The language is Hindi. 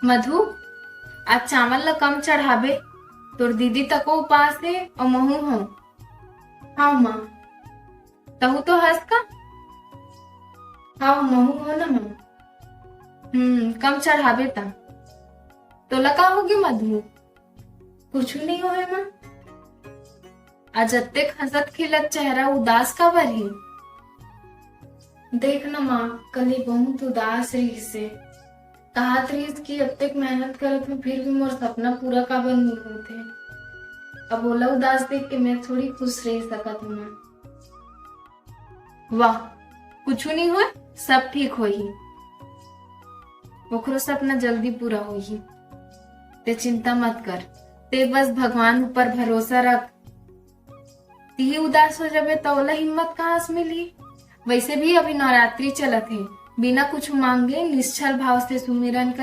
मधु, आज चावल ला कम चढ़ाबे। तोर दीदी तको उपास है और महू हो। हाँ माँ। तहु तो हंस का। हाँ महू हो ना माँ। कम चढ़ाबे ता। तो लगा होगी मधु। कुछ नहीं हो है माँ। आज अत्ते हंसत खिलत चेहरा उदास का बर ही। देख न माँ, कल ही बहुत उदास रही से। कहत रही कि अब तक मेहनत करत हूँ फिर भी मोर सपना पूरा काबर नहीं होते। अब ओला उदास देख के मैं थोड़ी खुश रह सकत हूँ माँ। वाह, कुछ नहीं हुआ, सब ठीक होही। ओकरो सपना जल्दी पूरा होही। ते चिंता मत कर, ते बस भगवान ऊपर भरोसा रख। ती उदास हो जाबे तो ओला हिम्मत कहाँ से मिली। वैसे भी अभी नवरात्रि चलत है, बिना कुछ मांगे निश्चल भाव से सुमिरन कर